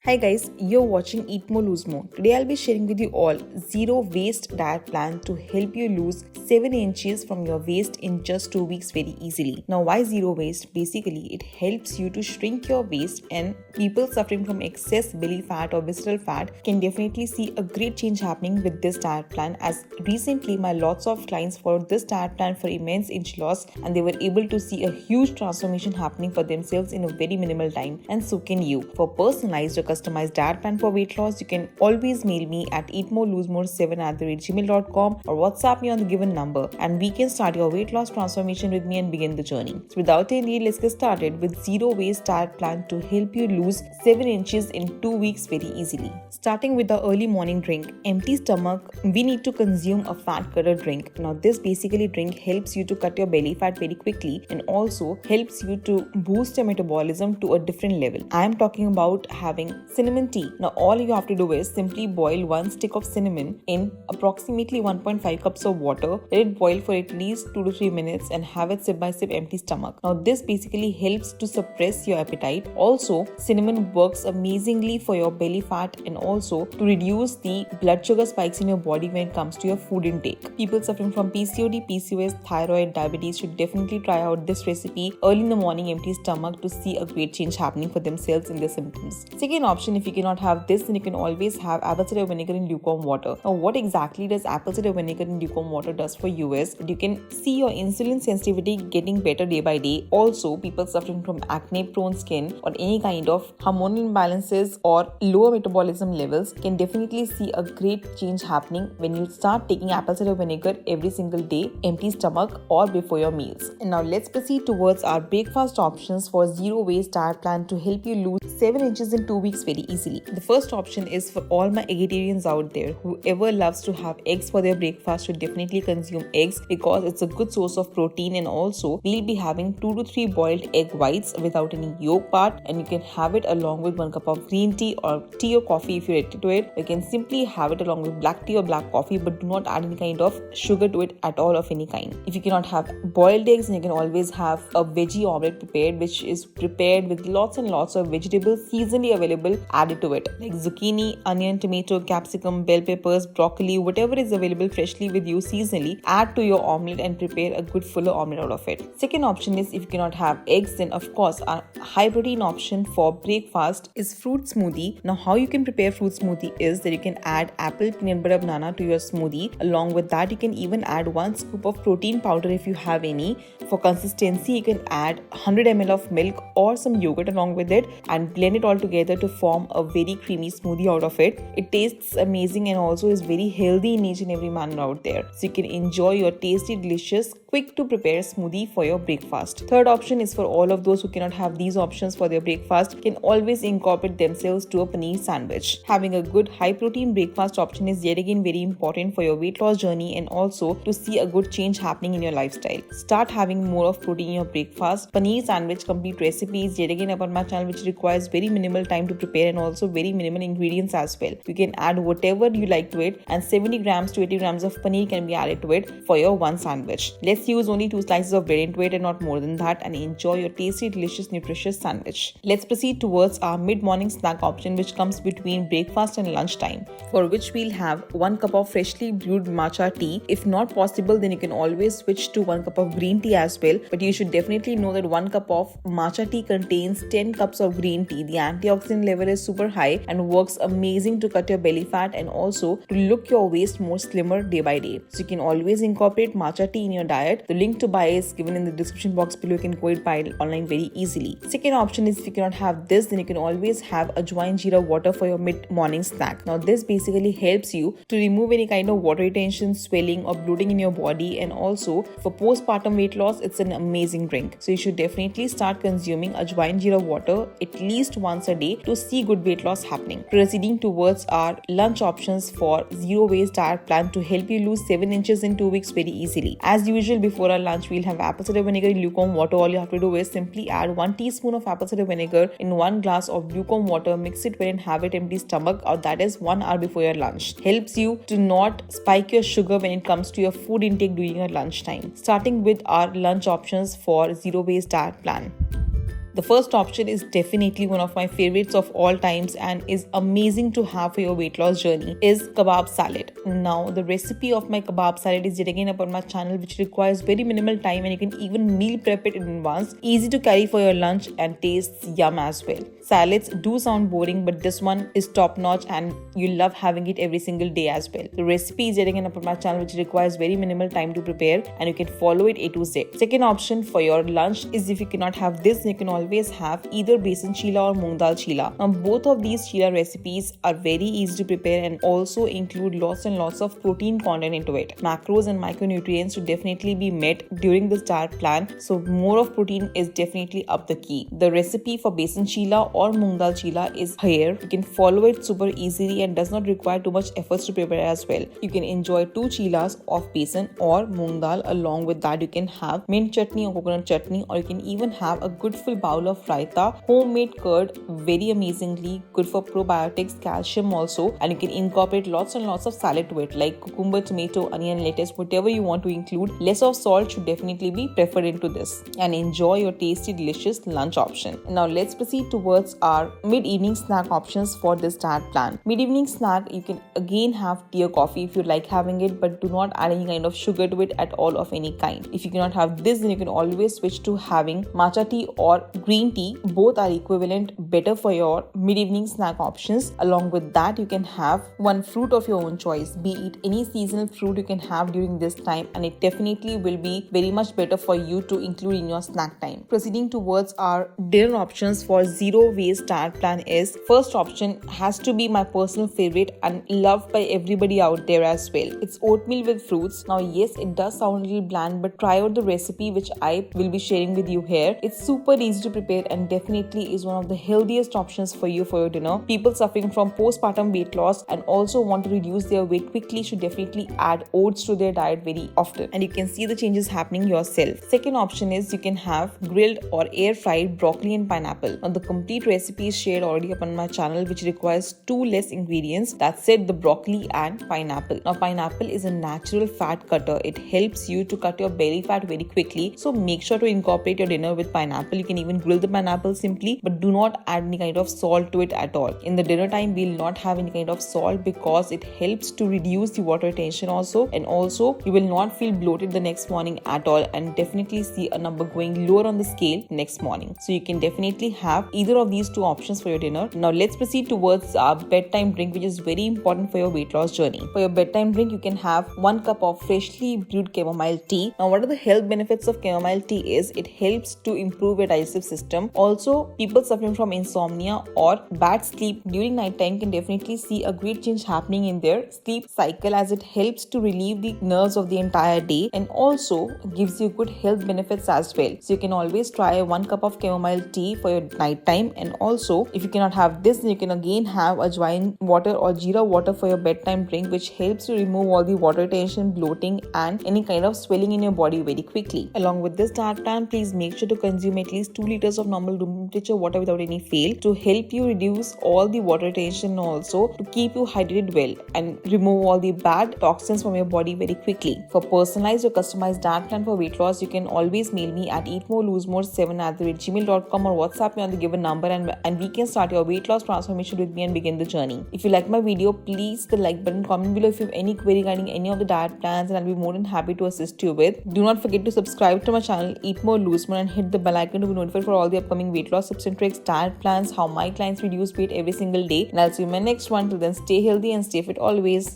Hi guys, you're watching Eat More Lose More. Today I'll be sharing with you all zero waste diet plan to help you lose 7 inches from your waist in just 2 weeks very easily. Now why zero waste? Basically it helps you to shrink your waist, and people suffering from excess belly fat or visceral fat can definitely see a great change happening with this diet plan, as recently my lots of clients followed this diet plan for immense inch loss and they were able to see a huge transformation happening for themselves in a very minimal time, and so can you. For personalized or customized diet plan for weight loss, you can always mail me at eatmorelosemore7@gmail.com or WhatsApp me on the given number, and we can start your weight loss transformation with me and begin the journey. So without any delay, let's get started with zero waste diet plan to help you lose 7 inches in 2 weeks very easily. Starting with the early morning drink, empty stomach, we need to consume a fat cutter drink. Now this basically drink helps you to cut your belly fat very quickly and also helps you to boost your metabolism to a different level. I am talking about having cinnamon tea. Now all you have to do is simply boil 1 stick of cinnamon in approximately 1.5 cups of water. Let it boil for at least 2 to 3 minutes and have it sip by sip empty stomach. Now this basically helps to suppress your appetite. Also, cinnamon works amazingly for your belly fat and also to reduce the blood sugar spikes in your body when it comes to your food intake. People suffering from PCOD, PCOS, thyroid, diabetes should definitely try out this recipe early in the morning empty stomach to see a great change happening for themselves in their symptoms. Second option, if you cannot have this, then you can always have apple cider vinegar in lukewarm water. Now what exactly does apple cider vinegar in lukewarm water does for you is you can see your insulin sensitivity getting better day by day. Also, people suffering from acne prone skin or any kind of hormonal imbalances or lower metabolism levels can definitely see a great change happening when you start taking apple cider vinegar every single day, empty stomach or before your meals. And now let's proceed towards our breakfast options for zero waste diet plan to help you lose 7 inches in 2 weeks very easily. The first option is for all my vegetarians out there. Whoever loves to have eggs for their breakfast should definitely consume eggs because it's a good source of protein, and also we'll be having 2 to 3 boiled egg whites without any yolk part, and you can have it along with 1 cup of green tea or tea or coffee if you're addicted to it. You can simply have it along with black tea or black coffee, but do not add any kind of sugar to it at all of any kind. If you cannot have boiled eggs, then you can always have a veggie omelette prepared, which is prepared with lots and lots of vegetables seasonally available added to it, like zucchini, onion, tomato, capsicum, bell peppers, broccoli, whatever is available freshly with you seasonally, add to your omelette and prepare a good fuller omelette out of it. Second option is if you cannot have eggs, then of course our high protein option for breakfast is fruit smoothie. Now how you can prepare fruit smoothie is that you can add apple, peanut butter, banana to your smoothie. Along with that, you can even add 1 scoop of protein powder if you have any. For consistency, you can add 100 ml of milk or some yogurt along with it and blend it all together to form a very creamy smoothie out of it. It tastes amazing and also is very healthy in each and every manner out there. So you can enjoy your tasty, delicious, quick to prepare smoothie for your breakfast. Third option is for all of those who cannot have these options for their breakfast, can always incorporate themselves to a paneer sandwich. Having a good high protein breakfast option is yet again very important for your weight loss journey and also to see a good change happening in your lifestyle. Start having more of protein in your breakfast. Paneer sandwich complete recipe is yet again upon my channel, which requires very minimal time to prepare and also very minimal ingredients as well. You can add whatever you like to it, and 70 grams to 80 grams of paneer can be added to it for your one sandwich. Let's use only 2 slices of bread into it and not more than that, and enjoy your tasty, delicious, nutritious sandwich. Let's proceed towards our mid-morning snack option, which comes between breakfast and lunchtime, for which we'll have 1 cup of freshly brewed matcha tea. If not possible, then you can always switch to 1 cup of green tea as well, but you should definitely know that 1 cup of matcha tea contains 10 cups of green tea. The antioxidant level is super high and works amazing to cut your belly fat and also to look your waist more slimmer day by day. So you can always incorporate matcha tea in your diet. The link to buy is given in the description box below. You can go and buy it online very easily. Second option is if you cannot have this, then you can always have ajwain jeera water for your mid-morning snack. Now this basically helps you to remove any kind of water retention, swelling or bloating in your body, and also for postpartum weight loss, it's an amazing drink. So you should definitely start consuming ajwain jeera water at least once a day to see good weight loss happening. Proceeding towards our lunch options for zero waste diet plan to help you lose 7 inches in 2 weeks very easily. As usual, before our lunch, we'll have apple cider vinegar in lukewarm water. All you have to do is simply add 1 teaspoon of apple cider vinegar in 1 glass of lukewarm water, mix it well and have it empty stomach, or that is 1 hour before your lunch. Helps you to not spike your sugar when it comes to your food intake during your lunchtime. Starting with our lunch options for zero waste diet plan. The first option is definitely one of my favorites of all times and is amazing to have for your weight loss journey is kebab salad. Now the recipe of my kebab salad is yet again up on my channel, which requires very minimal time and you can even meal prep it in advance. Easy to carry for your lunch and tastes yum as well. Salads do sound boring, but this one is top notch and you love having it every single day as well. The recipe is yet again up on my channel, which requires very minimal time to prepare and you can follow it A to Z. Second option for your lunch is, if you cannot have this, you can always have either besan chila or moong dal chila. Now both of these chila recipes are very easy to prepare and also include lots and lots of protein content into it. Macros and micronutrients should definitely be met during this diet plan, so more of protein is definitely up the key. The recipe for besan chila or moong dal chila is here. You can follow it super easily and does not require too much efforts to prepare as well. You can enjoy 2 chilas of besan or moong dal. Along with that, you can have mint chutney or coconut chutney, or you can even have a good full bowl of raita, homemade curd, very amazingly good for probiotics, calcium also, and you can incorporate lots and lots of salad to it like cucumber, tomato, onion, lettuce, whatever you want to include. Less of salt should definitely be preferred into this, and enjoy your tasty delicious lunch option. Now let's proceed towards our mid-evening snack options for this diet plan. Mid-evening snack, you can again have tea or coffee if you like having it, but do not add any kind of sugar to it at all of any kind. If you cannot have this, then you can always switch to having matcha tea or green tea. Both are equivalent, better for your mid-evening snack options. Along with that, you can have one fruit of your own choice, be it any seasonal fruit you can have during this time, and it definitely will be very much better for you to include in your snack time. Proceeding towards our dinner options for zero waste diet plan is, first option has to be my personal favorite and loved by everybody out there as well. It's oatmeal with fruits. Now yes, it does sound a little bland, but try out the recipe which I will be sharing with you here. It's super easy to prepare and definitely is one of the healthiest options for you for your dinner. People suffering from postpartum weight loss and also want to reduce their weight quickly should definitely add oats to their diet very often, and you can see the changes happening yourself. Second option is, you can have grilled or air fried broccoli and pineapple. Now the complete recipe is shared already upon my channel, which requires 2 less ingredients. That's it, the broccoli and pineapple. Now pineapple is a natural fat cutter. It helps you to cut your belly fat very quickly, so make sure to incorporate your dinner with pineapple. You can even grill the pineapple simply, but do not add any kind of salt to it at all. In the dinner time, we'll not have any kind of salt because it helps to reduce the water retention also, and also you will not feel bloated the next morning at all, and definitely see a number going lower on the scale next morning. So you can definitely have either of these 2 options for your dinner. Now let's proceed towards our bedtime drink, which is very important for your weight loss journey. For your bedtime drink, you can have 1 cup of freshly brewed chamomile tea. Now what are the health benefits of chamomile tea is, it helps to improve your digestive system. Also, people suffering from insomnia or bad sleep during night time can definitely see a great change happening in their sleep cycle, as it helps to relieve the nerves of the entire day and also gives you good health benefits as well. So you can always try 1 cup of chamomile tea for your night time, and also if you cannot have this, then you can again have ajwain water or jeera water for your bedtime drink, which helps to remove all the water retention, bloating and any kind of swelling in your body very quickly. Along with this diet plan, please make sure to consume at least 2 liters of normal room temperature water without any fail to help you reduce all the water retention, also to keep you hydrated well and remove all the bad toxins from your body very quickly. For personalized or customized diet plan for weight loss, you can always mail me at eatmorelosmore7@gmail.com or WhatsApp me on the given number, and we can start your weight loss transformation with me and begin the journey. If you like my video, please hit the like button, comment below if you have any query regarding any of the diet plans, and I'll be more than happy to assist you with. Do not forget to subscribe to my channel Eat More Lose More and hit the bell icon to be notified for all the upcoming weight loss tips and tricks, diet plans, how my clients reduce weight every single day. And I'll see you in my next one. Till then, stay healthy and stay fit always.